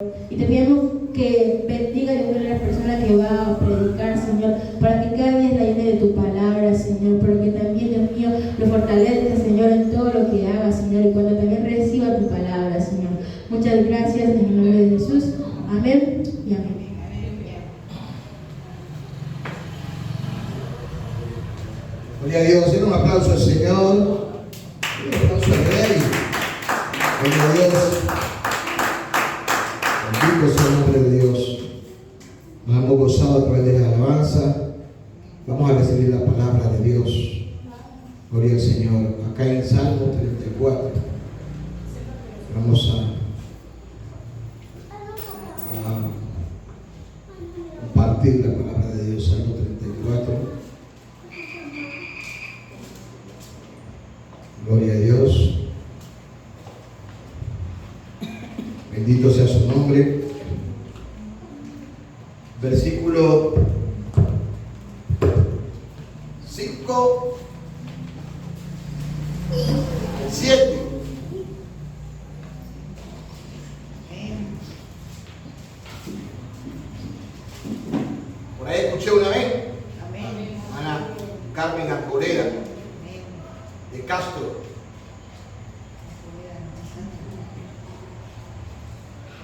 Y te pedimos que bendiga y honre a la persona que va a predicar, Señor, para que cada día la llene de tu palabra, Señor, pero que también, Dios mío, lo fortalezca, Señor, en todo lo que haga, Señor, y cuando también reciba tu palabra, Señor. Muchas gracias, en el nombre de Jesús. Amén y amén. Gloria a Dios, den un aplauso al Señor, un aplauso al Rey. Gloria a Dios. Bendito sea el nombre de Dios. Nos hemos gozado a través de la alabanza. Vamos a recibir la palabra de Dios. Gloria al Señor. Acá en Salmo 34. Vamos a compartir la palabra de Dios. Salmo 34. Gloria a Dios. Bendito sea su nombre. Versículo 5, 7. Por ahí escuché una vez. Ana Carmen Ancorera de Castro.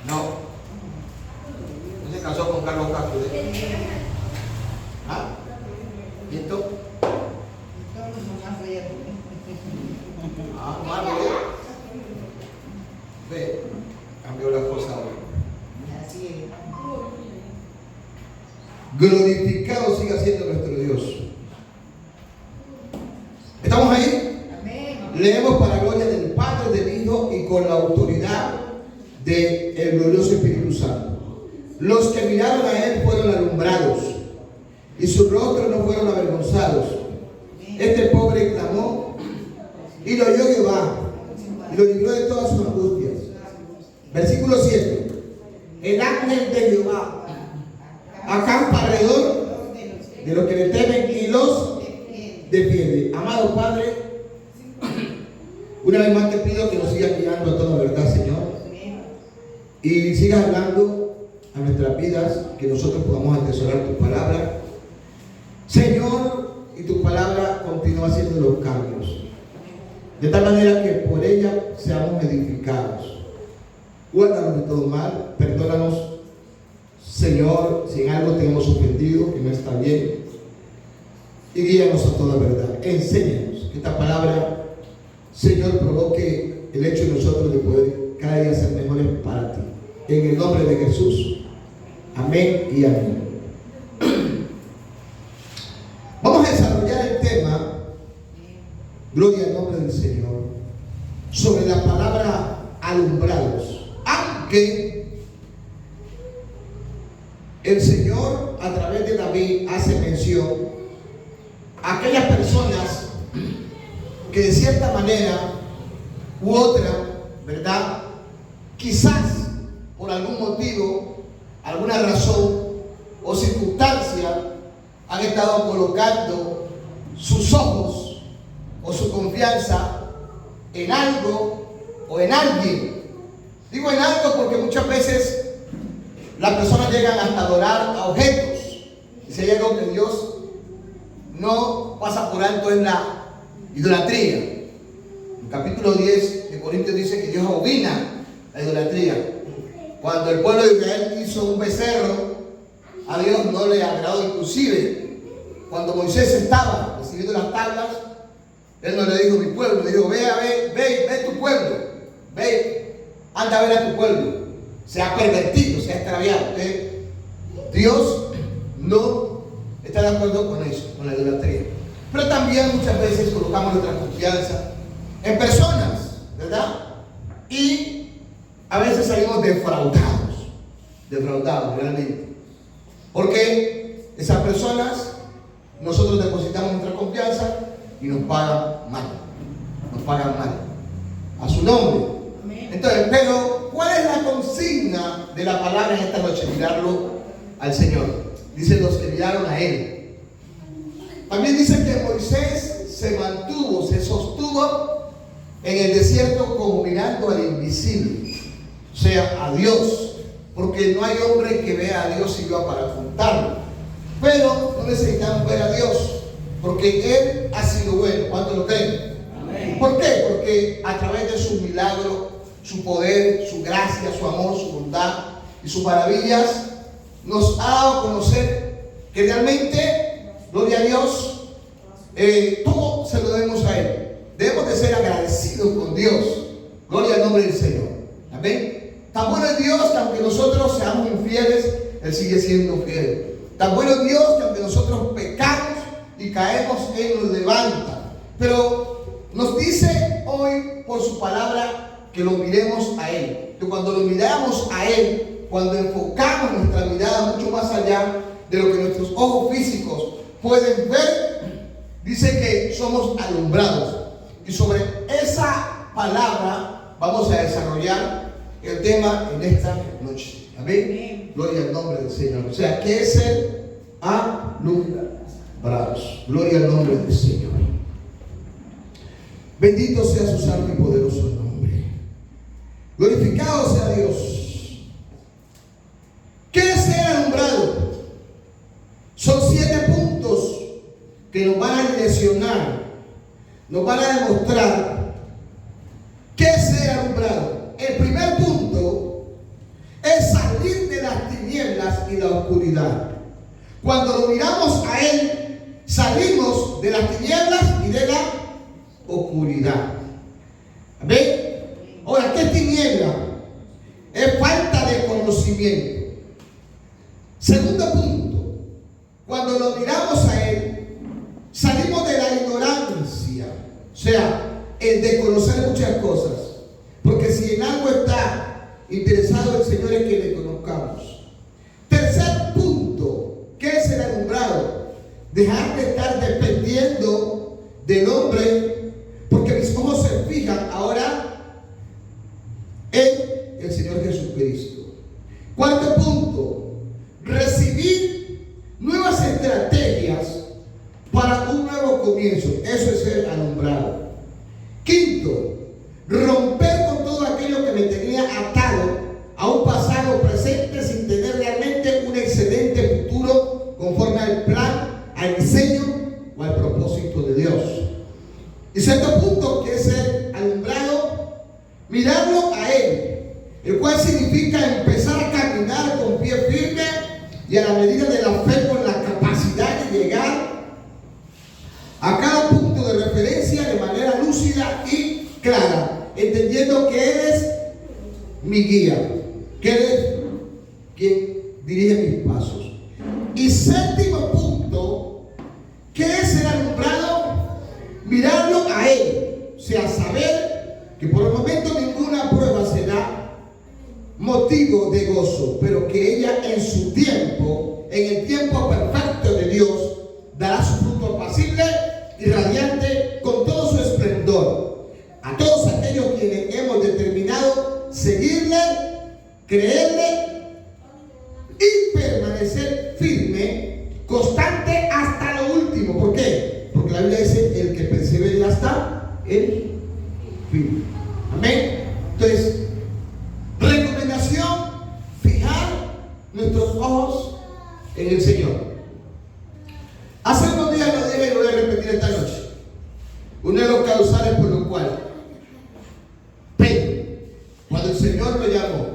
No se casó con Carlos Castro. ¿Ah? ¿Y esto? Ah, malo. Ve, cambió la cosa hoy. Glorificado siga siendo nuestro Dios. ¿Estamos ahí? Leemos para gloria del Padre, del Hijo y con la autoridad del glorioso Espíritu Santo. Los que miraron a Él fueron alumbrados y sus rostros no fueron avergonzados. Este pobre clamó y lo oyó Jehová y lo libró de todas sus angustias. Versículo 7. El ángel de Jehová acampa alrededor de los que le temen y los defiende. Amado Padre, una vez más te pido que nos sigas guiando a toda verdad, Señor, y sigas hablando a nuestras vidas, que nosotros podamos atesorar tu palabra, Señor, y tu palabra continúa haciendo los cambios, de tal manera que por ella seamos edificados. Guárdanos de todo mal, perdónanos, Señor, si en algo te hemos ofendido, que no está bien, y guíanos a toda verdad. Enséñanos que esta palabra, Señor, provoque el hecho de nosotros de poder cada día ser mejores para ti. En el nombre de Jesús. Amén y amén. Vamos a desarrollar el tema, gloria al nombre del Señor, sobre la palabra alumbrados. Aunque el Señor a través de David hace mención a aquellas personas que de cierta manera u otra, ¿verdad? Quizás por algún motivo, alguna razón o circunstancia han estado colocando sus ojos o su confianza en algo o en alguien. Digo en algo porque muchas veces las personas llegan hasta adorar a objetos. Y si hay algo que Dios no pasa por alto es la idolatría. En capítulo 10 de Corintios dice que Dios abomina la idolatría. Cuando el pueblo de Israel hizo un becerro, a Dios no le agradó. Inclusive cuando Moisés estaba recibiendo las tablas, él no le dijo mi pueblo, le dijo ve tu pueblo, ve, anda a ver a tu pueblo. Se ha pervertido, se ha extraviado. Dios no está de acuerdo con eso, con la idolatría. Pero también muchas veces colocamos nuestra confianza en personas, ¿verdad? Y a veces salimos defraudados realmente. Porque esas personas, nosotros depositamos nuestra confianza y nos pagan mal. A su nombre. Entonces, pero, ¿cuál es la consigna de la palabra en esta noche? Mirarlo al Señor. Dice los que miraron a Él. También dice que Moisés se sostuvo en el desierto como mirando al invisible, o sea, a Dios. porque no hay hombre que vea a Dios y viva para contarlo. Pero no necesitamos ver a Dios, porque Él ha sido bueno. ¿Cuántos lo creen? Amén. ¿Por qué? Porque a través de su milagro, su poder, su gracia, su amor, su bondad y sus maravillas, nos ha dado a conocer que realmente, gloria a Dios, todo se lo debemos a Él. Debemos de ser agradecidos con Dios. Gloria al nombre del Señor. Amén. Tan bueno es Dios que aunque nosotros seamos infieles, Él sigue siendo fiel. Tan bueno es Dios que aunque nosotros pecamos y caemos, Él nos levanta. Pero nos dice hoy por su palabra que lo miremos a Él. Que cuando lo miramos a Él, cuando enfocamos nuestra mirada mucho más allá de lo que nuestros ojos físicos pueden ver, dice que somos alumbrados. Y sobre esa palabra vamos a desarrollar el tema en esta noche. Amén. Gloria al nombre del Señor. O sea, ¿qué es ser alumbrados? Gloria al nombre del Señor. Bendito sea su santo y poderoso nombre. Glorificado sea Dios. ¿Qué es ser alumbrado? Son 7 puntos que nos van a direccionar, nos van a demostrar qué es ser alumbrado. El primer punto es salir de las tinieblas y la oscuridad. Cuando lo miramos a Él, salimos de las tinieblas y de la oscuridad. ¿Ven? Ahora, ¿qué es tiniebla? Es falta de conocimiento. Segundo punto, cuando lo miramos a Él, salimos de la ignorancia, o sea, el de conocer muchas cosas. Porque si en algo está interesado el Señor es que le conozcamos. Tercer punto, ¿qué es el alumbrado? Dejar de estar dependiendo del hombre, porque mis ojos se fijan ahora en el Señor Jesucristo. Cuarto punto, recibir nuevas estrategias para un nuevo comienzo. Eso es ser alumbrado. Quinto, romper con todo aquello que me tenía atado a un pasado presente sin tener realmente un excelente futuro conforme al plan, al diseño o al propósito de Dios. Y sexto punto, que es ser alumbrado, mirarlo a Él, el cual significa empezar a caminar con pie firme y a la medida de la fe con la capacidad de llegar a cada punto de referencia de manera lúcida y clara, entendiendo que Él es mi guía, que Él es quien dirige mis pasos. Y séptimo punto, ¿qué es el alumbrado? Mirarlo a Él, o sea, saber que por el momento ninguna prueba será motivo de gozo, pero que ella en su tiempo, en el tiempo perfecto de Dios, dará su fruto apacible y radiante con todo su esplendor. A todos aquellos quienes hemos determinado seguirle, creerle y permanecer firme, constante hasta lo último. ¿Por qué? Porque la Biblia dice: el que persevere hasta el fin. Amén. Entonces, recomendación: fijar nuestros ojos en el Señor. Hace unos días lo dije y lo voy a repetir esta noche. Uno de los causales por los cuales Pedro, cuando el Señor lo llamó,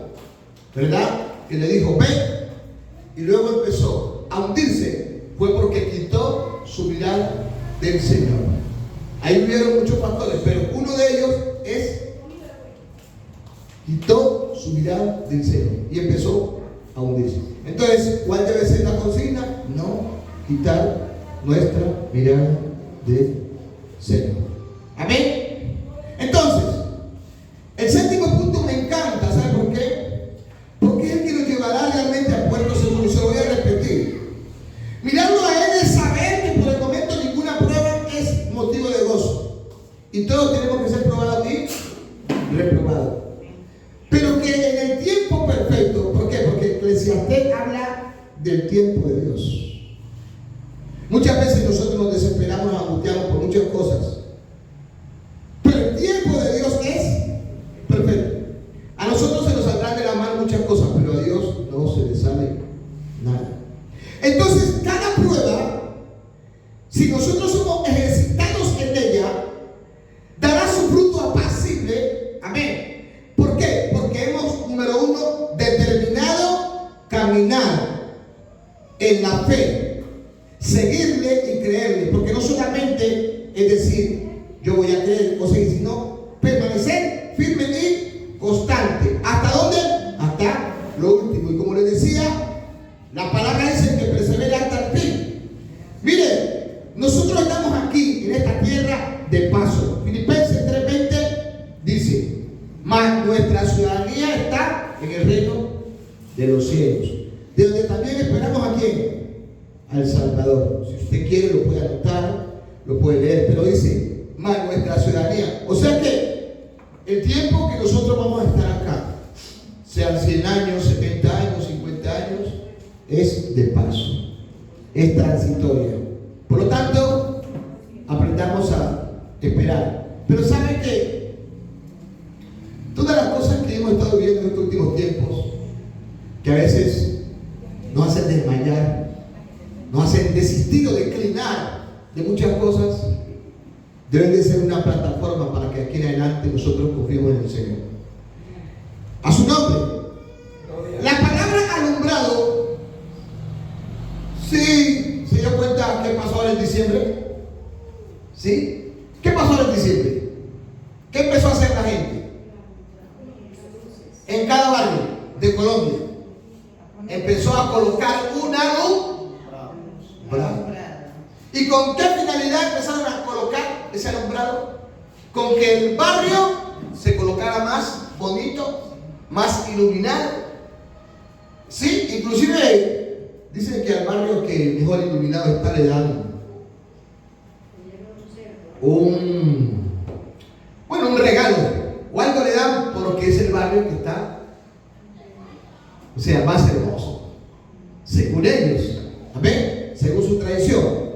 ¿verdad? Que le dijo: ven, y luego empezó a hundirse, fue porque quitó su mirada del Señor. Ahí hubieron muchos pastores, pero uno de ellos quitó su mirada del Señor y empezó a hundirse. Entonces, ¿cuál debe ser la consigna? No quitar nuestra mirada del Señor. Amén. Entonces, el séptimo punto me encanta. ¿Sabe por qué? Porque Él que nos llevará realmente a puerto seguro. Y se lo voy a repetir. Mirarlo a Él es saber que por el momento ninguna prueba es motivo de gozo. Y todos tenemos que ser probados y reprobados. Pero que en el tiempo perfecto. ¿Por qué? Porque Eclesiastés habla del tiempo de Dios. Muchas veces nosotros nos desesperamos, nos angustiamos por muchas cosas. Pero el tiempo de Dios es perfecto. A nosotros se nos saldrán de la mano muchas cosas, pero a Dios caminar en la fe, seguirle y creerle, porque no solamente es decir, yo voy a creer o seguir, sino permanecer firme y constante. ¿Hasta dónde? Hasta lo último. Y como les decía, la palabra dice que persevera hasta el fin. Mire, nosotros estamos aquí en esta tierra de paso. Filipenses 3:20 dice: mas nuestra ciudadanía está en el reino de los cielos, de donde también esperamos ¿a quién? Al Salvador. Si usted quiere lo puede anotar, lo puede leer, pero dice: mas nuestra ciudadanía. O sea que el tiempo que nosotros vamos a estar acá, sean 100 años, 70 años, 50 años, es de paso, es transitoria. Por lo tanto, aprendamos a esperar. Pero ¿saben qué? Todas las cosas que hemos estado viendo en estos últimos tiempos, que a veces nos hacen desmayar, nos hacen desistir o declinar de muchas cosas, deben de ser una plataforma para que aquí en adelante nosotros confiemos en el Señor. A su nombre. La palabra alumbrado, ¿sí se dio cuenta qué pasó ahora en diciembre? ¿Sí? ¿Qué pasó ahora en diciembre? ¿Qué empezó a hacer la gente? En cada barrio de Colombia empezó a colocar un alumbrado. ¿Y con qué finalidad empezaron a colocar ese alumbrado? Con que el barrio se colocara más bonito, más iluminado. Sí, inclusive dicen que al barrio que mejor iluminado está le dan un regalo o algo le dan porque es el barrio que está, o sea, más hermoso, según ellos, amén, según su tradición.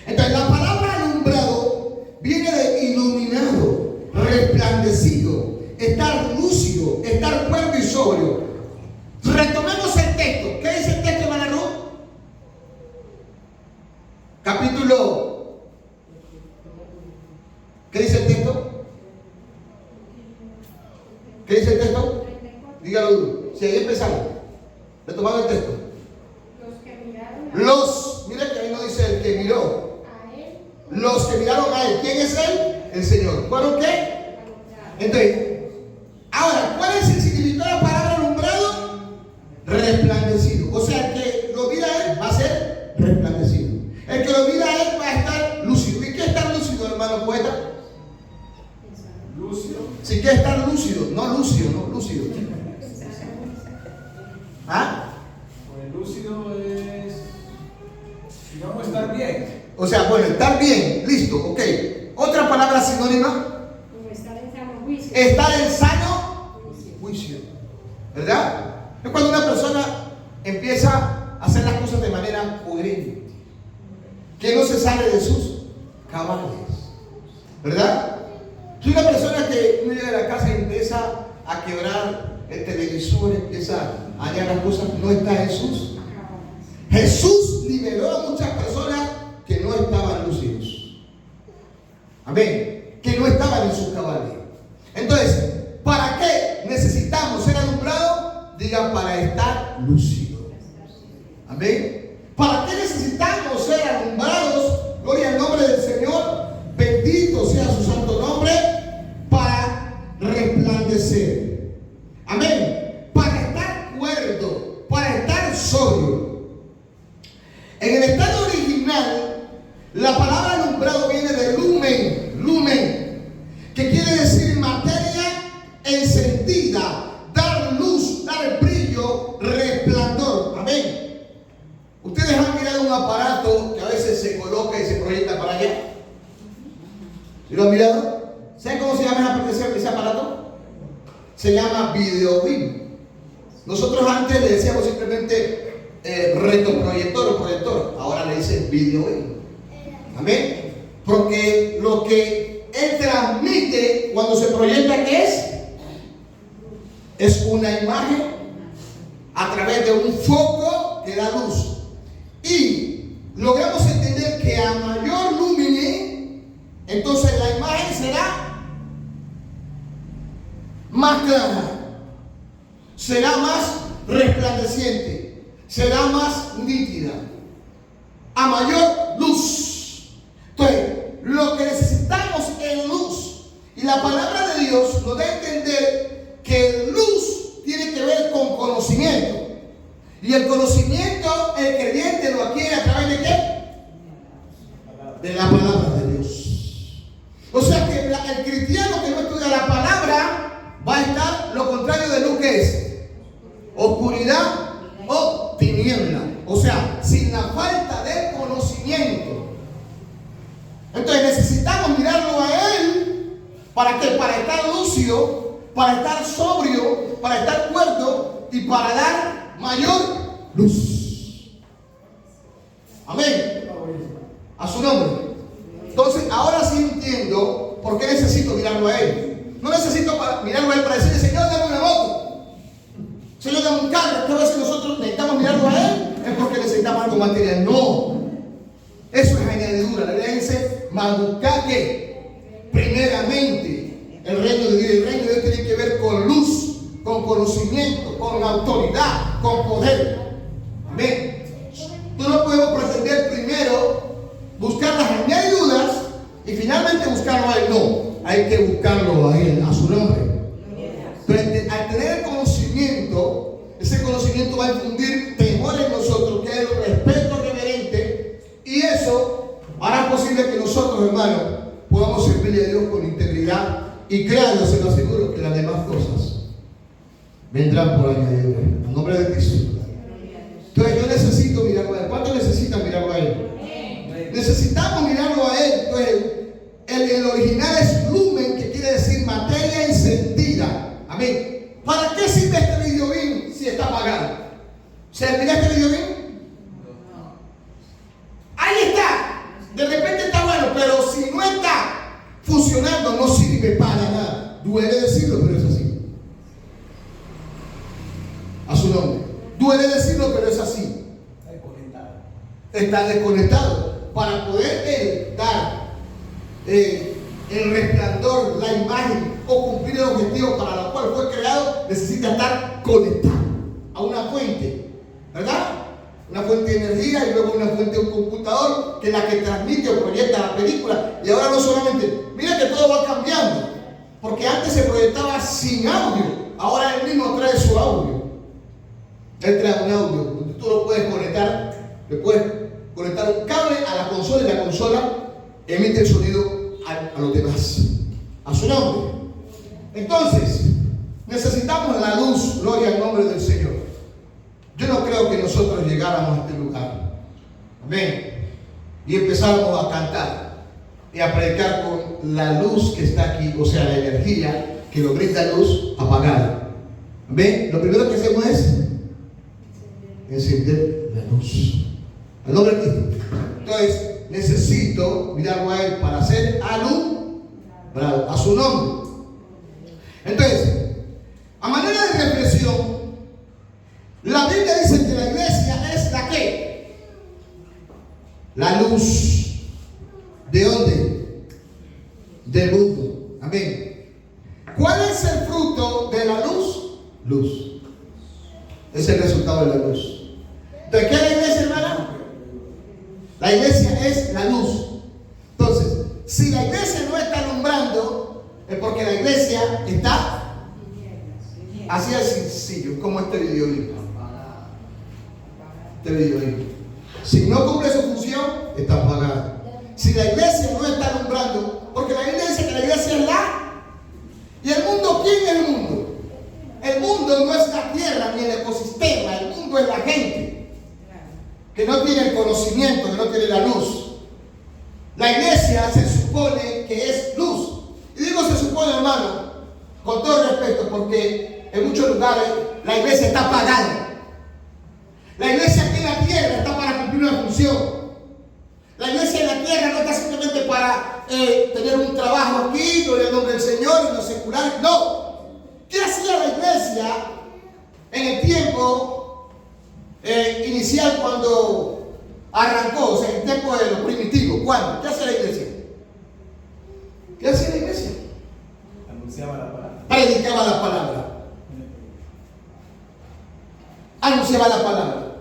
Entonces la palabra alumbrado viene de iluminado, resplandecido, estar lúcido, estar cuerdo y sobrio. Retomemos el texto. ¿Qué dice el texto, hermana Ruth? Capítulo. ¿Qué dice el texto? ¿Qué dice el texto? Dígalo duro. Si ahí empezamos. Retomamos el texto. Mira que ahí no dice el que miró. Los que miraron a él. ¿Quién es él? El Señor. ¿Fueron qué? Entonces, ahora, ¿cuál es el significado de la palabra alumbrado? Resplandecido. O sea, el que lo mira a él va a ser resplandecido. El que lo mira a él va a estar lúcido. ¿Y qué es estar lúcido, hermano poeta? Lúcido. Si quiere estar lúcido, no lúcido, no lúcido. ¿Ah? Pues lúcido es, digamos, estar bien. O sea, bueno, estar bien, listo, ok. Otra palabra sinónima. Estar en sano juicio. Estar en sano juicio. ¿Verdad? Es cuando una persona empieza a hacer las cosas de manera coherente, que no se sale de sus cabales. ¿Verdad? Soy una persona que uno llega a la casa y empieza a quebrar el televisor, empieza a hallar las cosas, no está Jesús. Jesús liberó a muchas personas que no estaban lúcidos. Amén. Que no estaban en sus cabales. Entonces, ¿para qué necesitamos ser alumbrados? Digan, para estar lúcidos. Amén. ¿Para qué necesitamos ser alumbrados? Gloria al nombre del Señor. Bendito sea su santo nombre. Para resplandecer. Amén. Para estar cuerdo. Para estar sobrio. En el estado original, la palabra alumbrado viene de lumen, que quiere decir materia encendida, dar luz, dar brillo, resplandor. Amén. Ustedes han mirado un aparato que a veces se coloca y se proyecta para allá. ¿Sí lo han mirado? ¿Saben cómo se llama ese aparato? Se llama videobeam. Nosotros antes le decíamos simplemente retroproyector o proyector, ahora le dicen videobeam. Amén. Porque lo que él transmite cuando se proyecta, ¿qué es? Es una imagen a través de un foco que da luz. Y logramos entender que a mayor lumine, entonces la imagen será más clara, será más resplandeciente, será más nítida, a mayor luz. Entonces, lo que necesitamos es luz. Y la palabra de Dios nos da a entender que luz tiene que ver con conocimiento. Y el conocimiento, el creyente lo adquiere a través de ¿qué? De la palabra de Dios. O sea que el cristiano que no estudia la palabra va a estar lo contrario de luz, que es oscuridad o tiniebla. O sea, sin la falta de conocimiento. Entonces necesitamos mirarlo a Él. ¿Para qué? Para estar lúcido, para estar sobrio, para estar cuerdo y para dar mayor luz. Amén. A su nombre. Entonces, ahora sí entiendo por qué necesito mirarlo a Él. No necesito mirarlo a Él para decirle, Señor, dame una moto. Señor, dame un carro. Que a veces nosotros necesitamos mirarlo a Él es porque necesitamos algo material. No. Eso es añadidura. La Biblia dice, buscad primeramente el reino de Dios. El reino de Dios tiene que ver con luz, con conocimiento, con autoridad, con poder. Amén. Tú no podemos pretender primero buscar las añadiduras y finalmente buscarlo a Él. No, hay que buscarlo a Él, a su nombre. Pero al tener el conocimiento, ese conocimiento va a infundir temor en nosotros, que es el respeto reverente, y eso hará posible que nosotros, hermanos, podamos servirle a Dios con integridad, y créanlo, se lo aseguro, que las demás cosas vendrán por añadidura. En nombre de Cristo. Entonces yo necesito mirarlo a Él. ¿Cuánto necesitan mirarlo a Él? Necesitamos mirarlo a Él. Entonces, el original es lumen, que quiere decir materia encendida. Amén. ¿Para qué sirve este videobeam si está apagado? ¿Servirá este videobeam? Ahí está. De repente está bueno, pero si no está funcionando, no sirve para nada. Duele decirlo, pero es así. A su nombre. Duele decirlo, pero es así. Está desconectado. Para poder dar el resplandor, la imagen o cumplir el objetivo para el cual fue creado, necesita estar conectado a una fuente, ¿verdad? Una fuente de energía y luego una fuente de un computador que es la que transmite o proyecta la película. Y ahora no solamente, mira que todo va cambiando, porque antes se proyectaba sin audio, ahora él mismo trae su audio. Él trae un audio donde tú lo puedes conectar, le puedes conectar un cable a la consola y la consola emite el sonido a los demás. A su nombre. Entonces, necesitamos la luz, gloria al nombre del Señor. Yo no creo que nosotros llegáramos a este lugar. Amén. Y empezáramos a cantar y a predicar con la luz que está aquí, o sea, la energía que nos brinda luz apagada. Amén. Lo primero que hacemos es encender la luz. Al nombre de Cristo. Entonces, necesito mirarlo a Él para ser alumbrado, a su nombre. Entonces, a manera de reflexión, la Biblia dice que la iglesia es la ¿qué? La luz. ¿De dónde? Del mundo. Amén. ¿Cuál es el fruto de la luz? Luz. Es el resultado de la luz. ¿De qué es la iglesia, hermana? La iglesia es la luz. Entonces, si la iglesia no está alumbrando, es porque la iglesia está así de sencillo, como este video. Este video. Si no cumple su función, está apagada. Si la iglesia no está alumbrando, porque la Biblia dice que la iglesia es la. ¿Y el mundo quién es el mundo? El mundo no es la tierra ni el ecosistema, el mundo es la gente que no tiene el conocimiento, que no tiene la luz. La iglesia se supone que es luz. Y digo se supone, hermano, con todo respeto, porque en muchos lugares la iglesia está apagada. La iglesia aquí en la tierra está para cumplir una función. La iglesia en la tierra no está simplemente para tener un trabajo aquí, gloria al nombre del Señor, en lo secular. No. ¿Qué hacía la iglesia en el tiempo inicial cuando arrancó? O sea, en el tiempo de lo primitivo. ¿Cuándo? ¿Qué hacía la iglesia? ¿Qué hacía la iglesia? Anunciaba la palabra. Predicaba la palabra. anunciaba la palabra.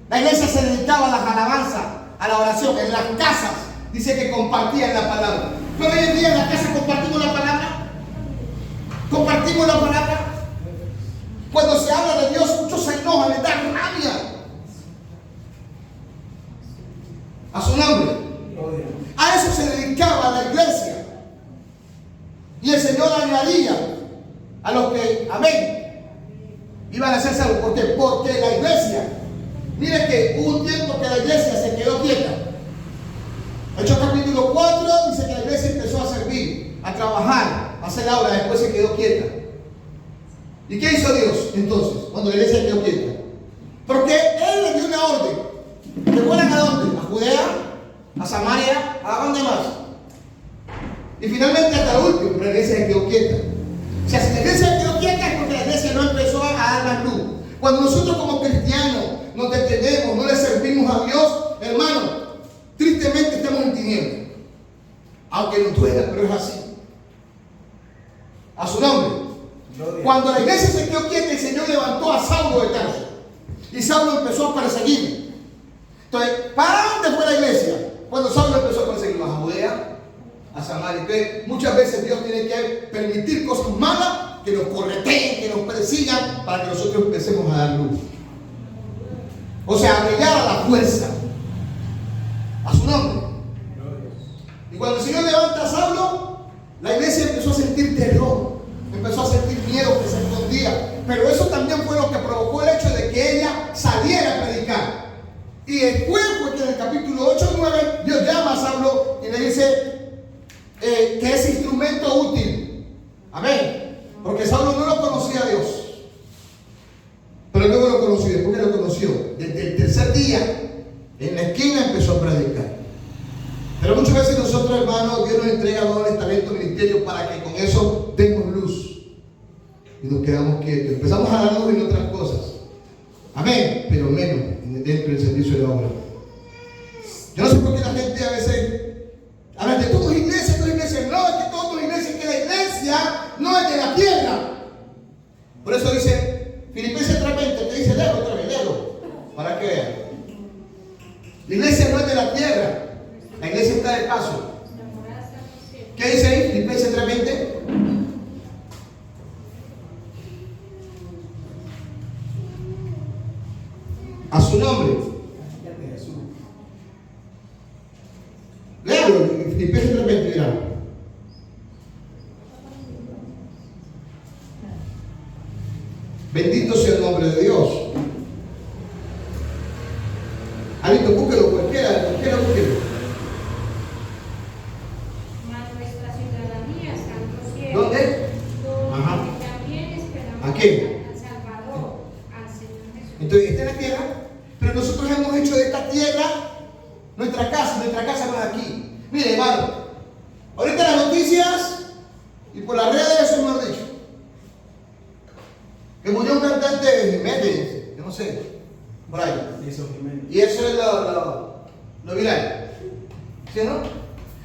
La iglesia se dedicaba a las alabanzas, a la oración. En las casas dice que compartían la palabra. Pero hoy en día en la casa compartimos la palabra. Compartimos la palabra. Cuando se habla de Dios, muchos se enojan, les da rabia. A su nombre. A eso se dedicaba la iglesia. Y el Señor añadía a los que, amén, iban a ser salvos. ¿Por qué? Porque la iglesia, mire que hubo un tiempo que la iglesia se quedó quieta. Hechos capítulo 4 dice que la iglesia empezó a servir, a trabajar, a hacer la obra, después se quedó quieta. ¿Y qué hizo Dios entonces cuando la iglesia quedó quieta? Porque Él le dio una orden. ¿Que fueran a dónde? A Judea, a Samaria, ¿a dónde más? Y finalmente hasta el último, pero la iglesia se quedó quieta. O sea, si la iglesia se quedó quieta es porque la iglesia no empezó a dar la luz. Cuando nosotros como cristianos nos detenemos, no le servimos a Dios, hermano, tristemente estamos en tinieblas. Aunque nos duela, pero es así. A su nombre. Cuando la iglesia se quedó quieta, el Señor levantó a Saulo de Tarso. Y Saulo empezó a perseguir. Entonces, ¿para dónde fue la iglesia? Cuando Saulo empezó a perseguir, a Judea, a Samaria. Entonces, muchas veces Dios tiene que permitir cosas malas que nos correteen, que nos persigan, para que nosotros empecemos a dar luz. O sea, a brillar a la fuerza. A su nombre. Y cuando el Señor levanta a Saulo, la iglesia empezó a sentir terror, empezó a sentir miedo, que se escondía. Pero eso también fue lo que provocó el hecho de que ella saliera a predicar. Y después fue que en el capítulo 8 y 9 Dios llama a Saulo y le dice que es instrumento útil. Amén. Porque Saulo no lo conocía a Dios, pero luego lo conoció. Después que lo conoció, desde el tercer día en la esquina empezó a predicar. Pero muchas veces nosotros, hermanos, Dios nos entrega dones, talentos, ministerios para que con eso demos luz y nos quedamos quietos. Empezamos a dar luz en otras cosas, amén, pero menos dentro del servicio de la obra. Yo no sé por qué la gente a veces habla de todas iglesias, no, es que todas iglesias, que la iglesia no es de la tierra. Por eso dice Filipenses 3:20, que dice, léelo otra vez, léelo, para que vean. La iglesia no es de la tierra, la iglesia está de paso. ¿Qué dice ahí? Filipenses 3:20. A su nombre. Léalo, Filipenses 3:20, mira. Bendito sea el nombre de Dios. Alito, búsquelo, cualquiera, búsquelo. Mas nuestra ciudadanía está en los cielos. ¿Dónde? Ajá. Donde también esperamos ¿A quién? al Salvador, al Señor Jesús. Entonces está en la tierra, pero nosotros hemos hecho de esta tierra nuestra casa no es aquí. Mire, hermano, ahorita las noticias y por las redes eso me han dicho que murió un cantante de Jiménez, yo no sé, por ahí. Y eso es lo viral. ¿Sí o no?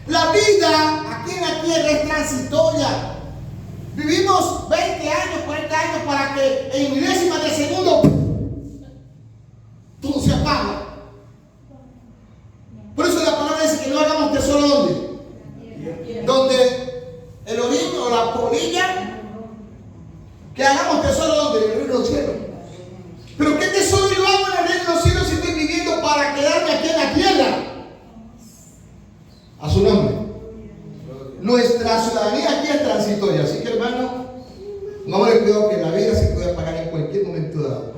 La vida aquí en la tierra es transitoria. Vivimos 20 años, 40 años para que en milésimas de segundo todo se apaga. Por eso la palabra dice que no hagamos tesoro ¿dónde? Donde el orín o la polilla. Que hagamos tesoro ¿dónde? En el reino de los cielos. Pero ¿qué tesoro yo hago en el reino de los cielos si estoy viviendo para quedarme aquí en la tierra? A su nombre. Nuestra ciudadanía aquí es transitoria. Así que, hermano, no me cuidado que la vida se puede apagar en cualquier momento dado.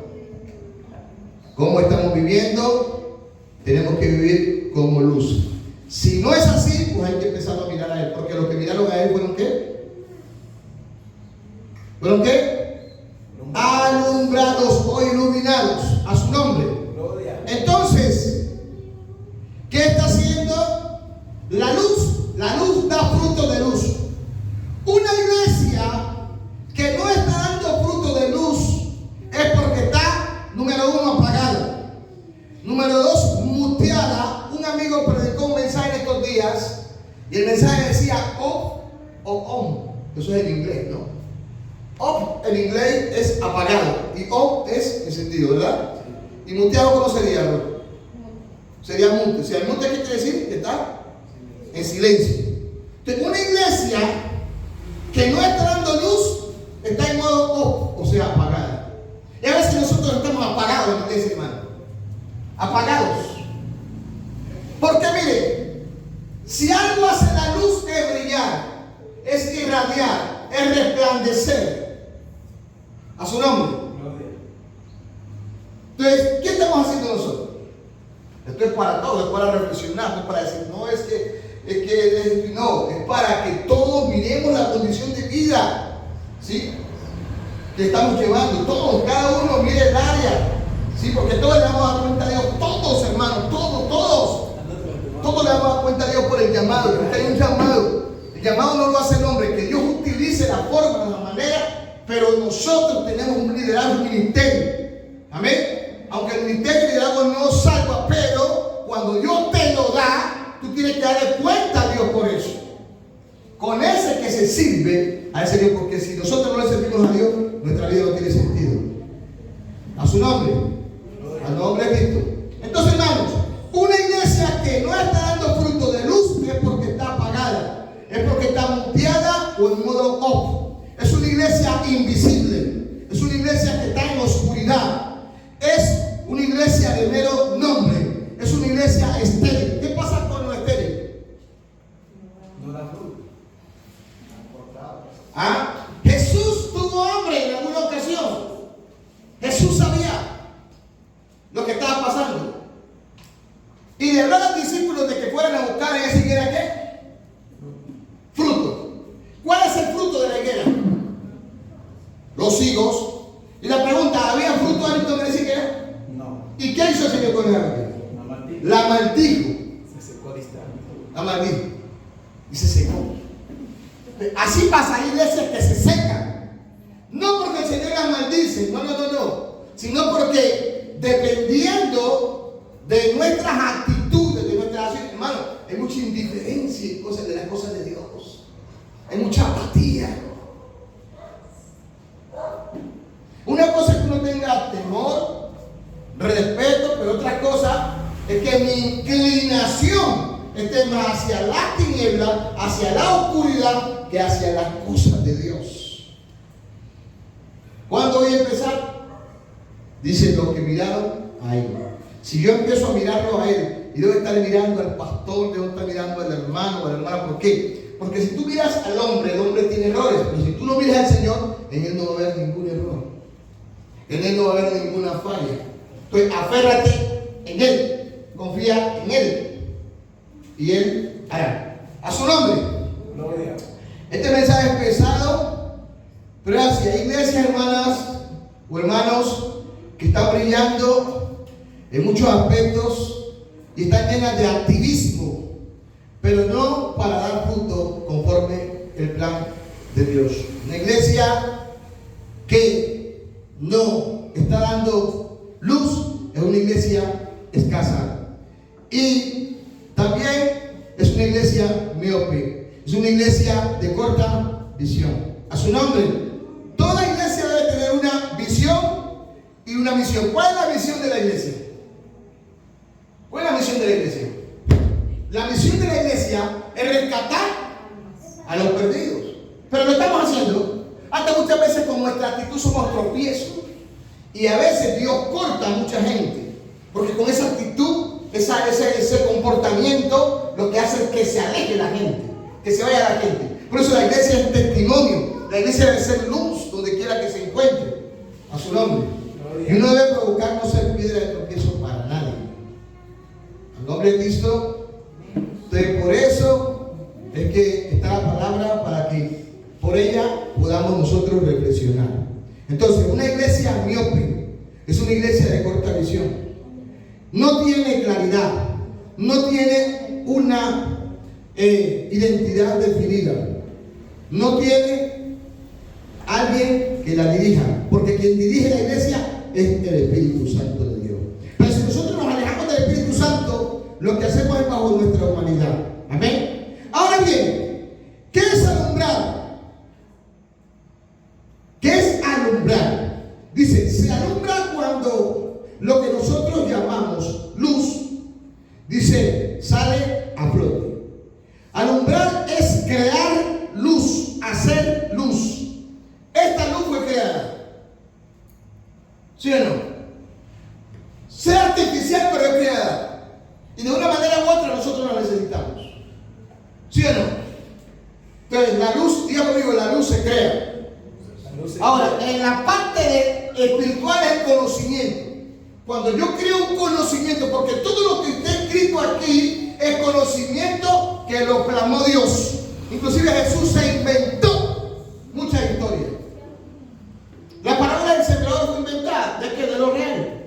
¿Cómo estamos viviendo? Tenemos que vivir como luz. Si no es así, pues hay que empezar a mirar a Él. Porque los que miraron a Él fueron ¿qué? ¿Fueron qué? Alumbrados o iluminados. A su nombre. Entonces, ¿qué está haciendo? La luz da fruto de luz. Una iglesia que no está dando fruto de luz es porque está, número 1, apagada. Número 2, muteada. Un amigo predicó un mensaje en estos días y el mensaje decía off o on. Eso es en inglés, ¿no? Off en inglés es apagado y on es encendido, ¿verdad? ¿Y muteado cómo sería, no? Sería mute. Si el mute, ¿qué quiere decir? Que está en silencio. Entonces, una iglesia que no está dando luz está en modo off, o sea, apagada. Y a veces nosotros estamos apagados en la iglesia, hermano. Apagados. Porque mire, si algo hace la luz es brillar, es irradiar, es resplandecer. A su nombre. Entonces, ¿qué estamos haciendo nosotros? Esto es para todos, es para reflexionar, no es para decir, no, no, es para que todos miremos la condición de vida, ¿sí? Que estamos llevando, todos, cada uno mire el área, ¿sí? Porque todos le vamos a dar cuenta a Dios, todos hermanos, todos le vamos a dar cuenta a Dios por el llamado, porque hay un llamado. El llamado no lo hace el hombre, que Dios utilice la forma, la manera, pero nosotros tenemos un liderazgo, un ministerio, amén. Aunque el ministerio de liderazgo no salva, pero cuando Dios te lo da, tú tienes que darle cuenta a Dios por eso. Con ese que se sirve a ese Dios, porque si nosotros no le servimos a Dios, nuestra vida no tiene sentido. A su nombre, al nombre de Cristo. Entonces, hermanos, una iglesia que no está dando fruto de luz es porque está apagada, es porque está muteada o en modo off. Es una iglesia invisible, es una iglesia que está en oscuridad. Es una iglesia de mero nombre. Es una iglesia estéril. ¿Qué pasa con lo estéril? No da fruto. ¿Ah? Jesús tuvo hambre en alguna ocasión. Jesús sabía lo que estaba pasando. Y le habló a los discípulos de que fueran a buscar en esa higuera ¿qué? Fruto. ¿Cuál es el fruto de la higuera? Los higos. Y la pregunta, ¿había fruto adentro de la higuera? No. ¿Y qué hizo el Señor con ella? La maldijo. Se secó distante. La maldijo. Y se secó. Así pasa, hay iglesias que se secan. No porque el Señor las maldice, no. Sino porque dependiendo de nuestras actitudes, de nuestras acciones, hermano, hay mucha indiferencia en cosas de las cosas de Dios. Hay mucha apatía. Una cosa es que uno tenga temor, respeto, pero otra cosa es que mi inclinación esté más hacia la tiniebla, hacia la oscuridad, que hacia las cosas de Dios. ¿Cuándo voy a empezar? Dicen los que miraron a él. Si yo empiezo a mirarlo a él y debo estar mirando al pastor, debo estar mirando al hermano o a la hermana, ¿por qué? Porque si tú miras al hombre, el hombre tiene errores, pero si tú no miras al Señor, en él no va a haber ningún error. En él no va a haber ninguna falla. Entonces, aférrate en él, confía en él y él hará. A su nombre. Gloria. Este mensaje es pesado, pero si hay iglesias, hermanas o hermanos, que están brillando en muchos aspectos y están llenas de activismo, pero no para dar fruto conforme el plan de Dios. Una iglesia que no está dando luz es una iglesia escasa. Y también es una iglesia miope. Es una iglesia de corta visión. A su nombre. Toda iglesia debe tener una visión y una misión. ¿Cuál es la misión de la iglesia? ¿Cuál es la misión de la iglesia? La misión de la iglesia es rescatar a los perdidos. Pero lo estamos haciendo. Hasta muchas veces con nuestra actitud somos tropiezos. Y a veces Dios corta a mucha gente. Porque con esa actitud, ese comportamiento, lo que hace es que se aleje la gente. Que se vaya la gente. Por eso la iglesia es testimonio. La iglesia debe ser luz donde quiera que se encuentre. A su nombre. Y uno debe provocar no ser piedra de tropiezo para nadie. Al nombre de Cristo. Entonces, por eso es que está la palabra, para que por ella podamos nosotros reflexionar. Entonces, una iglesia miope es una iglesia de corta visión. No tiene claridad, no tiene una identidad definida, no tiene alguien que la dirija, porque quien dirige la iglesia es el Espíritu Santo de Dios. Pero si nosotros nos alejamos del Espíritu Santo, lo que hacemos es bajo nuestra humanidad. Amén. Ahora bien, ¿qué es alumbrar? ¿Qué lo que nosotros llamamos luz, dice, sale a flote. Alumbrar es crear luz, hacer luz. Esta luz fue creada. ¿Sí o no? Sea artificial, pero es creada. Y de una manera u otra nosotros la necesitamos. ¿Sí o no? Entonces la luz, diga conmigo, la luz se crea. Ahora, en la parte de espiritual es conocimiento. Cuando yo creo un conocimiento, porque todo lo que está escrito aquí es conocimiento que lo plasmó Dios. Inclusive Jesús se inventó muchas historias. La parábola del sembrador fue inventada. ¿De qué? De lo real.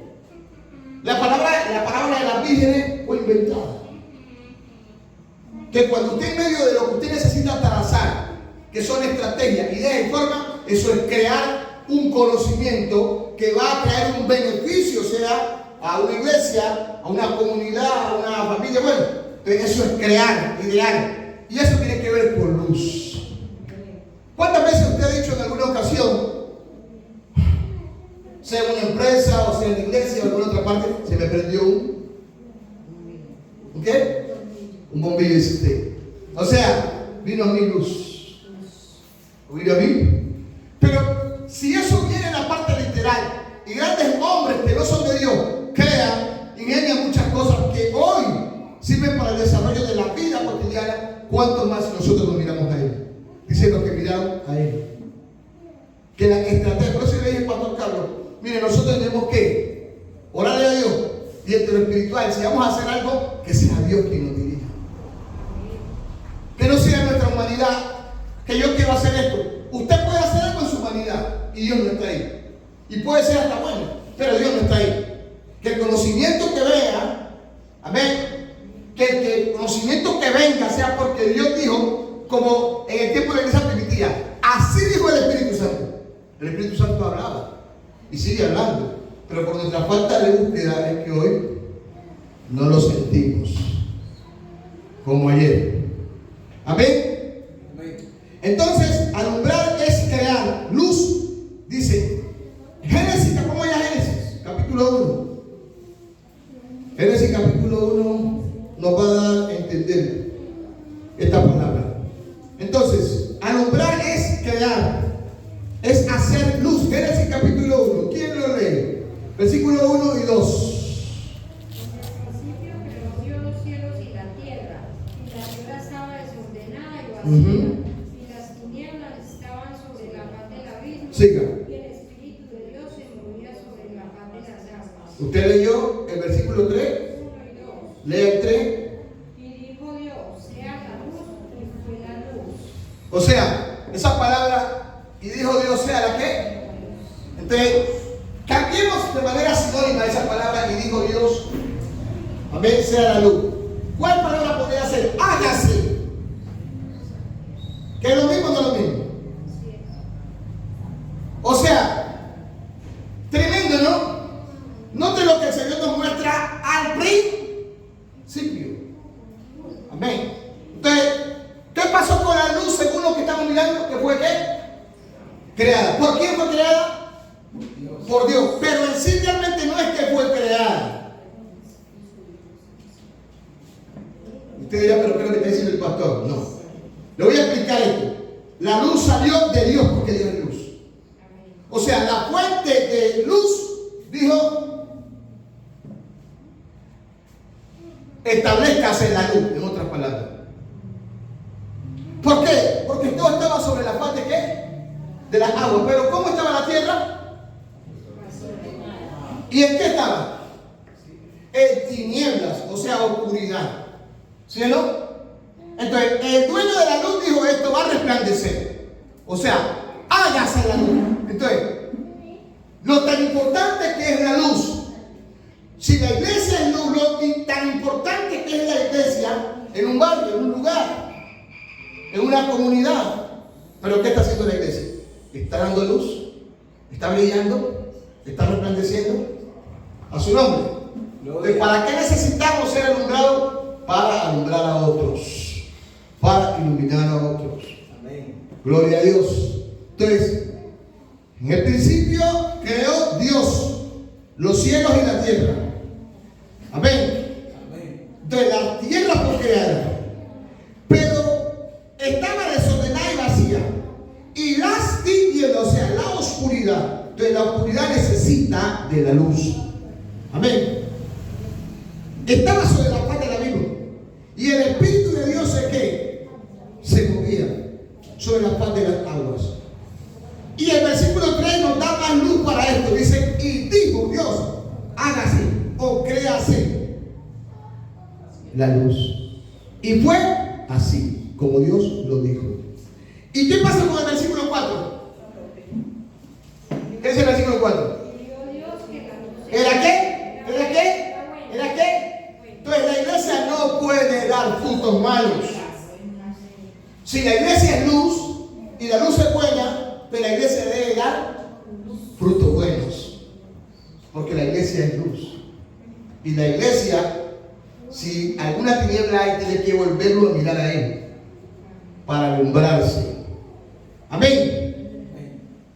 La parábola de las vírgenes fue inventada. Que cuando usted en medio de lo que usted necesita trazar, que son estrategias, ideas y formas, eso es crear un conocimiento que va a traer un beneficio, sea a una iglesia, a una comunidad, a una familia. Bueno, eso es crear, idear. Y eso tiene que ver con luz. ¿Cuántas veces usted ha dicho en alguna ocasión, sea en una empresa o sea en la iglesia o en alguna otra parte, se me prendió ¿un qué? Un bombillo, dice usted. O sea, vino a mi luz. ¿Vino a mí? Pero si eso viene en la parte literal, y grandes hombres que no son de Dios crean, ingenian muchas cosas que hoy sirven para el desarrollo de la vida cotidiana, ¿cuánto más nosotros nos miramos a Él? Dice los que miraron a Él. Que la estrategia, por eso le dije al pastor Carlos, mire, nosotros tenemos que orarle a Dios y entre lo espiritual, si vamos a hacer algo, que sea Dios quien nos dirija. Que no sea nuestra humanidad, que yo quiero hacer esto. Usted puede hacer algo en su humanidad y Dios no está ahí. Y puede ser hasta bueno, pero Dios no está ahí. Que el conocimiento que venga, amén, que el conocimiento que venga sea porque Dios dijo, como en el tiempo de la iglesia primitiva, así dijo el Espíritu Santo. El Espíritu Santo hablaba y sigue hablando, pero por nuestra falta de búsqueda es que hoy no lo sentimos como ayer. Amén. Entonces, alumbrar es crear luz. Dice Génesis, ¿cómo ya Génesis? Capítulo 1. Génesis capítulo 1 nos va a dar a entender esta palabra. Entonces, alumbrar es crear, es hacer luz. Génesis capítulo 1. ¿Quién lo lee? Versículo 1 y 2. En el principio creó Dios los cielos y la tierra estaba desordenada y vacía, y las tinieblas estaban sobre la faz del abismo, Siga. y el Espíritu de Dios se movía sobre la faz de las aguas. ¿Usted leyó el versículo 3? 1 y 2. Lea el 3. Y dijo Dios, sea la luz, y fue la luz. O sea, esa palabra, y dijo Dios, sea la que. Entonces, cambiemos de manera sinónima esa palabra, y dijo Dios, amén, sea la luz. ¿Cuál palabra podría ser? Hágase. ¿Que es lo mismo o no es lo mismo? O sea, tremendo, ¿no? Note lo que el Señor nos muestra al principio. Amén. Entonces, ¿qué pasó con la luz según lo que estamos mirando? ¿Que fue qué? Creada. ¿Por quién fue creada? Por Dios. Pero en sí realmente no es que fue creada. Usted dirá, pero ¿qué es lo que está diciendo el pastor? No. Le voy a explicar esto. La luz salió de Dios porque Dios es luz. O sea, la fuente de luz dijo, establezcase la luz, en otras palabras. ¿Por qué? Porque todo estaba sobre la faz de ¿qué? De las aguas. Pero ¿cómo estaba la tierra? ¿Y en qué estaba? En tinieblas, o sea, oscuridad. ¿Sí o no? Entonces, el dueño de la luz dijo, esto va a resplandecer. O sea, hágase la luz. Entonces, lo tan importante que es la luz. Si la iglesia es luz, lo tan importante que es la iglesia en un barrio, en un lugar, en una comunidad. Pero ¿qué está haciendo la iglesia? ¿Está dando luz? ¿Está brillando? ¿Está resplandeciendo? A su nombre. Entonces, ¿para qué necesitamos ser alumbrados? Para alumbrar a otros, para iluminar a otros. Amén. Gloria a Dios. Entonces, en el principio creó Dios los cielos y la tierra. Amén. Amén. Entonces la tierra fue creada, pero estaba desordenada y vacía. Y las tinieblas, o sea, la oscuridad. Entonces la oscuridad necesita de la luz. Amén. Estaba sobre la faz del abismo. Y el Espíritu de Dios es que se movía sobre la faz de las aguas. Y el versículo 3 nos da más luz para esto. Dice, y dijo Dios, hágase o créase la luz. Y fue así, como Dios lo dijo. ¿Y qué pasa con el versículo 4? ¿Qué es el versículo 4? ¿Era qué? ¿Era qué? ¿Era qué? Entonces la iglesia no puede dar frutos malos. Si la iglesia es luz y la luz es buena, pues la iglesia debe dar frutos buenos. Porque la iglesia es luz. Y la iglesia, si alguna tiniebla hay, tiene que volverlo a mirar a él para alumbrarse. Amén.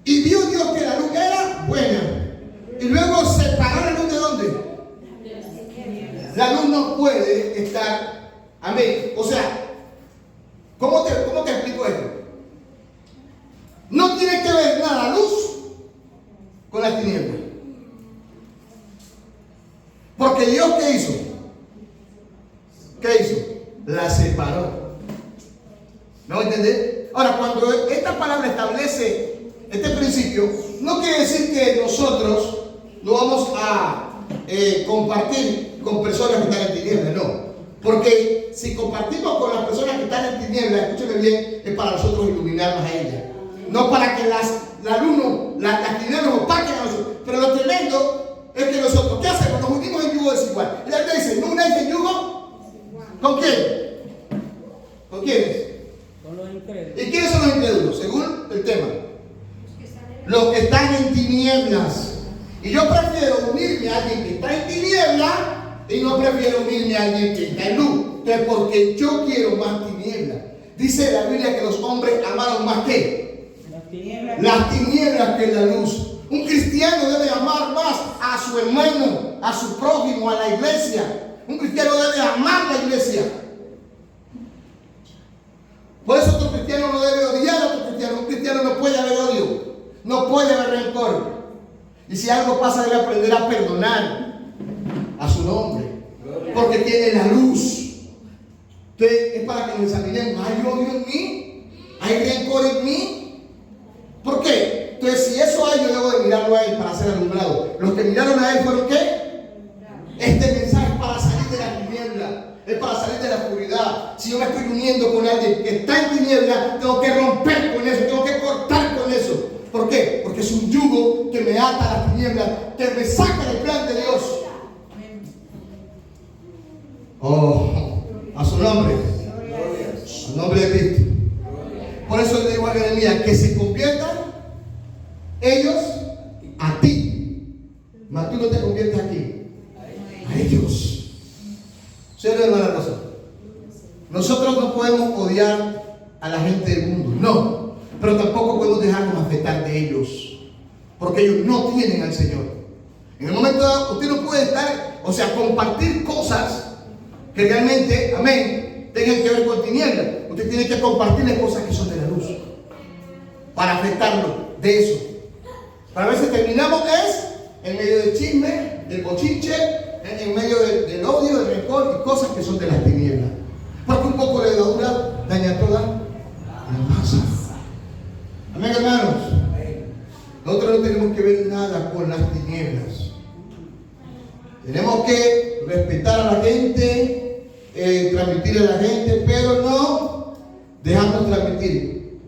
Y vio Dios que la luz era buena. Y luego separó la luz de dónde. La luz no puede estar. Amén. O sea, ¿cómo te explico esto? No tiene que ver nada la luz con las tinieblas. Porque Dios, ¿qué hizo? ¿Qué hizo? La separó. ¿Me voy a entender? Ahora, cuando esta palabra establece este principio, no quiere decir que nosotros lo vamos a compartir con personas que están en tinieblas, no. Porque si compartimos con las personas que están en tinieblas, escúcheme bien, es para nosotros iluminarnos a ellas. No para que las tinieblas nos opaquen a nosotros. Pero lo tremendo es que nosotros, ¿qué hacemos? Nos unimos en yugo desigual. Y la Biblia dice, ¿no unáis en yugo? ¿Con quién? ¿Con quiénes? Con los incrédulos. ¿Y quiénes son los incrédulos? Según el tema. Los que están en tinieblas. Y yo prefiero unirme a alguien que está en tinieblas y no prefiero unirme a alguien que está en luz. Entonces, porque yo quiero más tinieblas. Dice la Biblia que los hombres amaron más que las tinieblas que la luz. Un cristiano debe amar más a su hermano, a su prójimo, a la iglesia. Un cristiano debe amar la iglesia. Por eso otro cristiano no debe odiar a otro cristiano. Un cristiano no puede haber odio, no puede haber rencor. Y si algo pasa, debe aprender a perdonar a su nombre, porque tiene la luz. Entonces es para que nos examinemos. ¿Hay odio en mí? ¿Hay rencor en mí? ¿Por qué? Entonces si eso hay, yo debo de mirarlo a él para ser alumbrado. Los que miraron a él fueron ¿qué? Este mensaje es para salir de la tiniebla, es para salir de la oscuridad. Si yo me estoy uniendo con alguien que está en tiniebla, tengo que romper con eso, tengo que cortar con eso. ¿Por qué? Porque es un yugo que me ata a las tinieblas, que me saca del plan de Dios. Oh, a su nombre, al nombre de Cristo. Por eso le digo a Jeremías que se conviertan ellos a ti, mas tú no te conviertes aquí, a ellos. ¿Cierto, hermana Rosa? Nosotros no podemos odiar a la gente del mundo, no, pero tampoco podemos dejarnos afectar de ellos, porque ellos no tienen al Señor. En el momento dado, usted no puede estar, o sea, compartir cosas que realmente, amén, tengan que ver con tinieblas. Usted tiene que compartirle cosas que son de la luz, para afectarlo de eso. Para veces terminamos en medio del chisme, del bochinche, en medio del odio, del rencor y cosas que son de las tinieblas. Porque un poco de levadura daña toda la masa. Amén, hermanos. Nosotros no tenemos que ver nada con las tinieblas. Tenemos que respetar a la gente, transmitirle a la gente, pero no dejarnos transmitir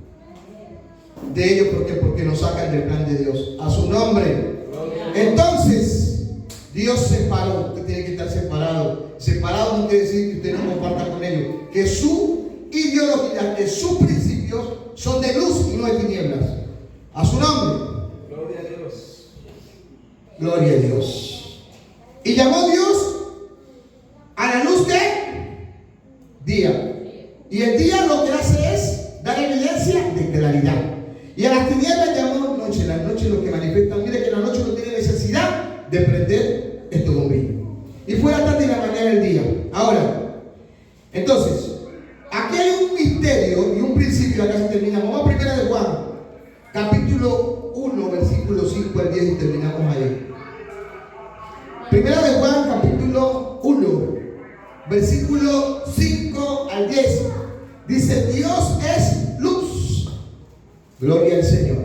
de ellos. ¿Por qué? Porque nos sacan del plan de Dios. A su nombre. Entonces, Dios separó. Usted tiene que estar separado. Separado no quiere decir que usted no comparta con ellos. Que su ideología, que sus principios son de luz y no de tinieblas. A su nombre. Gloria a Dios. Gloria a Dios. Y llamó Dios a la luz de día. Y el día lo que hace es dar evidencia de claridad. Y a las tinieblas llamó noche. La noche lo que manifiesta, mire que la noche no tiene necesidad de de prender estos bombillos. Y fue la tarde y la mañana del día. Ahora, entonces, aquí hay un misterio y un principio. Acá se termina. Vamos a primera de Juan, capítulo 1, versículo 5 al 10 y terminamos ahí. Primera de Juan, capítulo 1, versículo 5 al 10. Dice: Dios es luz. Gloria al Señor.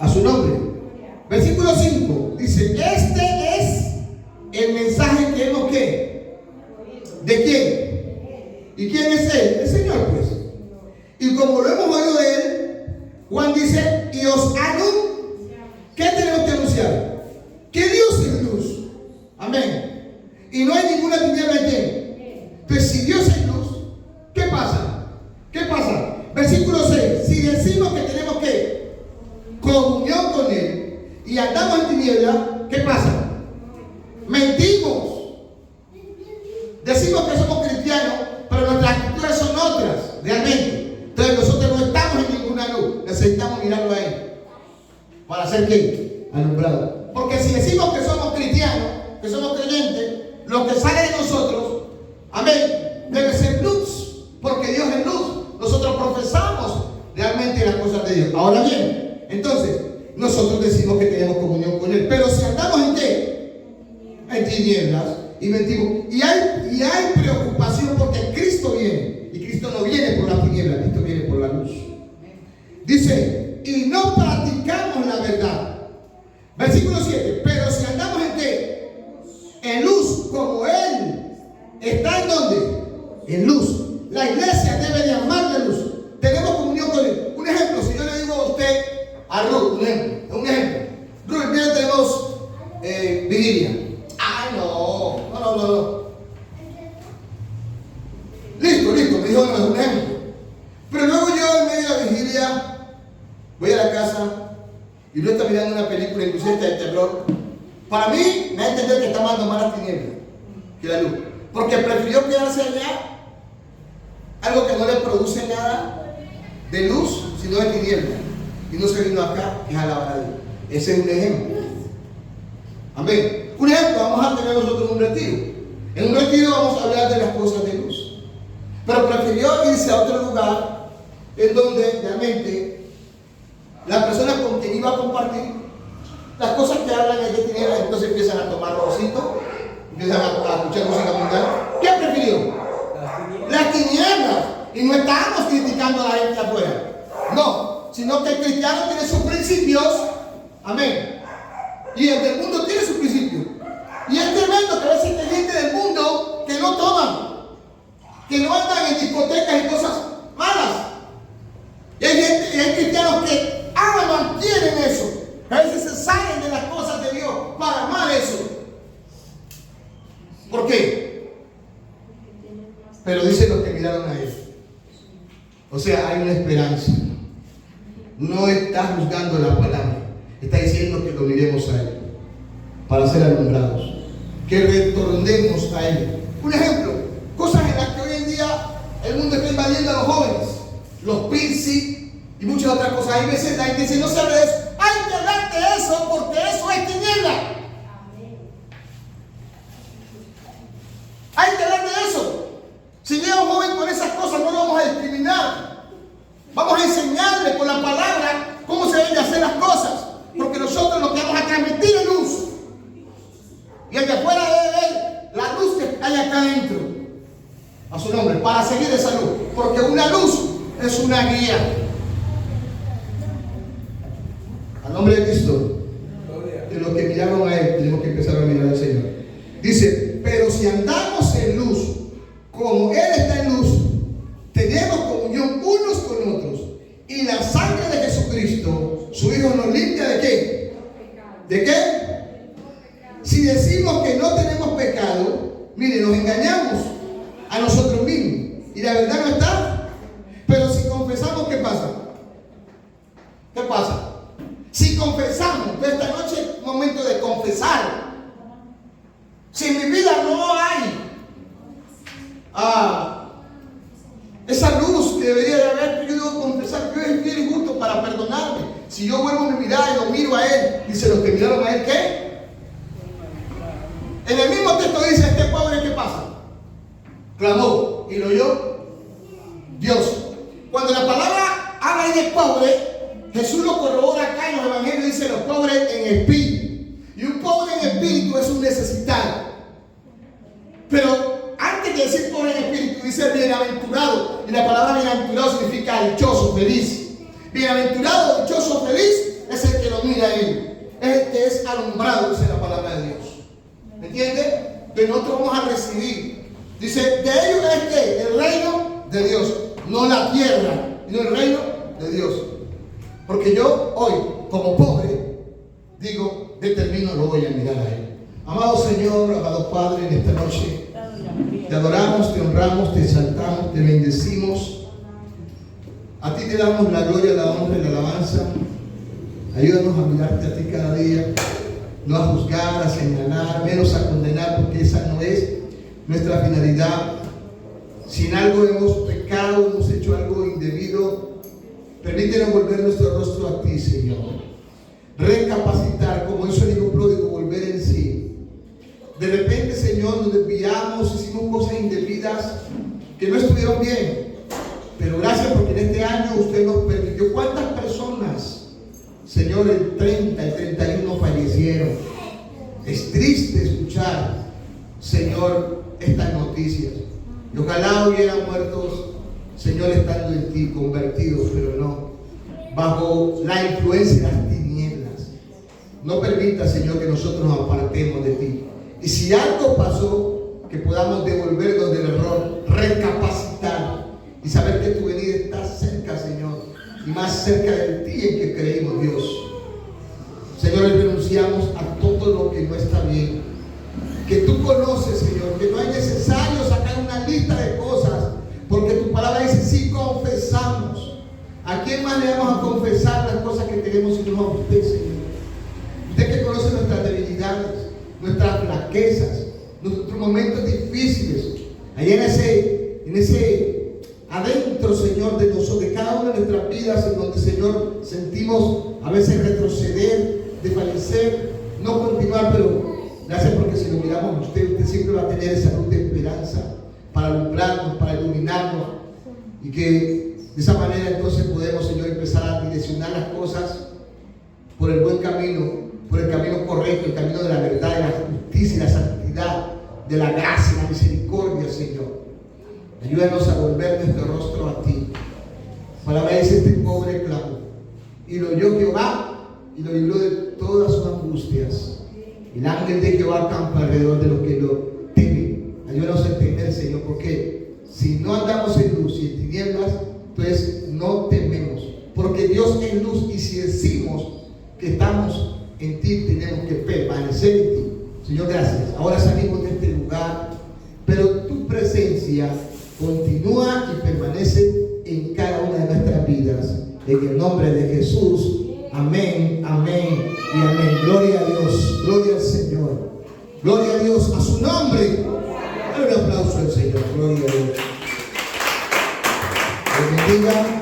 A su nombre. Versículo 5 dice: este es el mensaje que hemos ¿qué? ¿De quién? ¿Y quién es Él? El Señor, pues. Y como lo hemos oído de Él, Juan dice: y os anunciamos. ¿Qué tenemos que anunciar? Que Dios es luz. Amén. Y no hay ninguna tiniebla en Él. Entonces, si Dios es luz, ¿qué pasa? ¿Qué pasa? Versículo 6. Si decimos que tenemos que comunión con Él y andamos en tiniebla, ¿qué pasa? Mentimos. Decimos que somos cristianos, pero nuestras actitudes son otras, realmente. Entonces nosotros no estamos en ninguna luz. Necesitamos mirarlo a Él. ¿Para ser qué? Alumbrado. Porque si decimos que somos cristianos, que somos creyentes, lo que sale de nosotros, amén, debe ser luz. Porque Dios es luz. Nosotros profesamos realmente las cosas de Dios. Ahora bien, entonces, nosotros decimos que tenemos comunión con Él. Pero si andamos en qué? En tinieblas y mentimos. Y hay preocupación porque Cristo viene. Y Cristo no viene por la tiniebla, Cristo viene por la luz. Dice: y no practicamos la verdad. Versículo 7. Pero si andamos en qué? En luz, como Él está en ¿dónde? En luz. La iglesia debe de amar la luz. Tenemos comunión con Él. Un ejemplo, si yo le digo a usted, a Ruth, un ejemplo. Ruth, mira, tenemos vigilia. Ay, no. Listo, me dijo, no, es un ejemplo. Pero luego yo en medio de la vigilia voy a la casa y no está mirando una película, inclusive de terror. Para mí, me da a entender que está más nomás la tiniebla que la luz. Porque prefirió quedarse allá, algo que no le produce nada de luz, sino de tiniebla. Y no se vino acá, es a alabar a Dios. Ese es un ejemplo. Amén. Un ejemplo, vamos a tener nosotros un retiro. En un retiro vamos a hablar de las cosas de luz. Pero prefirió irse a otro lugar en donde realmente las personas con quien iba a compartir las cosas que hablan es de tinieblas, entonces empiezan a tomar rosito, empiezan a escuchar música mundial. ¿Qué prefirió? Las tinieblas. Y no estamos criticando a la gente afuera. No, sino que el cristiano tiene sus principios. Amén. Y el del mundo tiene sus principios. Y es tremendo que a veces hay gente del mundo que no toman, que no andan en discotecas y cosas malas. Y hay cristianos que mantienen eso. A veces se salen de las cosas de Dios para amar eso. ¿Por qué? Pero dicen los que miraron a Él. O sea, hay una esperanza. No está juzgando la palabra. Está diciendo que lo miremos a Él para ser alumbrados. Que retornemos a Él. Un ejemplo, cosas en las que hoy en día el mundo está invadiendo a los jóvenes. Los piercing y muchas otras cosas. Hay veces la gente dice: no se hable de eso. Hay que hablar de eso porque eso es tiniebla. Hay que hablar de eso. Si llega un joven con esas cosas, no lo vamos a discriminar. Vamos a enseñarle con la palabra cómo se deben de hacer las cosas. Porque nosotros lo que vamos a transmitir es luz. Y el de afuera debe ver la luz que hay acá adentro. A su nombre, para seguir esa luz. Porque una luz es una guía. Al nombre de Cristo, de los que miraron a Él, tenemos que empezar a mirar al Señor. Dice: pero si andamos en luz, como Él está en luz, tenemos comunión unos con otros. Y la sangre de Jesucristo, su Hijo, nos limpia ¿de qué? ¿De qué? Si decimos que no tenemos pecado, mire, nos engañamos a nosotros mismos. Y la verdad no está. Pero si confesamos, ¿qué pasa? ¿Qué pasa? Si confesamos, esta noche es momento de confesar. Si en mi vida no hay esa luz que debería de haber, yo debo confesar que Dios es fiel y justo para perdonarme. Si yo vuelvo mi mirada y lo miro a Él, dice: los que miraron a Él, ¿qué? En el mismo texto dice, este pobre, ¿qué pasa? Clamó y lo oyó Dios. Cuando la palabra habla ahí de pobre, Jesús lo corrobora acá en los evangelios, dice los pobres en espíritu. Y un pobre en espíritu es un necesitado. Pero antes de decir pobre en espíritu, dice bienaventurado. Y la palabra bienaventurado significa dichoso, feliz. Bienaventurado, dichoso, feliz es el que lo mira a él. Es el que es alumbrado, dice la palabra de Dios. ¿Me entiende? Entonces nosotros vamos a recibir. Dice, de ellos es que el reino de Dios, no la tierra, sino el reino de Dios. Porque yo hoy, como pobre, digo, determino, lo voy a mirar a Él. Amado Señor, amado Padre, en esta noche te adoramos, te honramos, te exaltamos, te bendecimos. A ti te damos la gloria, la honra y la alabanza. Ayúdanos a mirarte a ti cada día, no a juzgar, a señalar, menos a condenar, porque esa no es nuestra finalidad. Si en algo hemos pecado, hemos hecho algo indebido, permítenos volver nuestro rostro a ti, Señor. Recapacitar, como hizo el hijo pródigo, volver en sí. De repente, Señor, nos desviamos, hicimos cosas indebidas que no estuvieron bien. Pero gracias porque en este año usted nos permitió. ¿Cuántas personas, Señor, el 30, el 31 fallecieron? Es triste escuchar, Señor, estas noticias. Y ojalá hubieran muertos, Señor, estando en ti, convertidos, pero no, bajo la influencia de las tinieblas. No permita, Señor, que nosotros nos apartemos de ti. Y si algo pasó, que podamos devolvernos del error, recapacitar y saber que tu venida está cerca, Señor, y más cerca de ti en que creímos, Dios. Señor, renunciamos a todo lo que no está bien, que tú conoces, Señor, que no es necesario sacar una lista de cosas, porque tu palabra dice, si confesamos. ¿A quién más le vamos a confesar las cosas que tenemos sino a usted, Señor? Usted que conoce nuestras debilidades, nuestras flaquezas, nuestros momentos difíciles, allá en ese adentro, Señor, de nosotros, de cada una de nuestras vidas, en donde, Señor, sentimos a veces retroceder, desfallecer, no continuar, pero gracias porque si lo miramos a usted siempre va a tener esa luz de esperanza para alumbrarnos, para iluminarnos, y que de esa manera entonces podemos, Señor, empezar a direccionar las cosas por el buen camino, por el camino correcto, el camino de la verdad, de la justicia, de la santidad, de la gracia, de la misericordia, Señor. Ayúdanos a volver nuestro rostro a ti. Palabra dice, este pobre clamó, y lo oyó Jehová, y lo libró de todas sus angustias. El ángel de Jehová acampa alrededor de los que lo temen. Ayúdanos a entender, Señor, porque si no andamos en luz y en tinieblas, entonces no tememos. Porque Dios es luz, y si decimos que estamos en ti, tenemos que permanecer en ti. Señor, gracias. Ahora salimos de este lugar, pero tu presencia continúa y permanece en cada una de nuestras vidas. En el nombre de Jesús. Amén, amén y amén. Gloria a Dios, gloria al Señor. Gloria a Dios, a su nombre. Dale un aplauso al Señor. Gloria a Dios. Dios bendiga.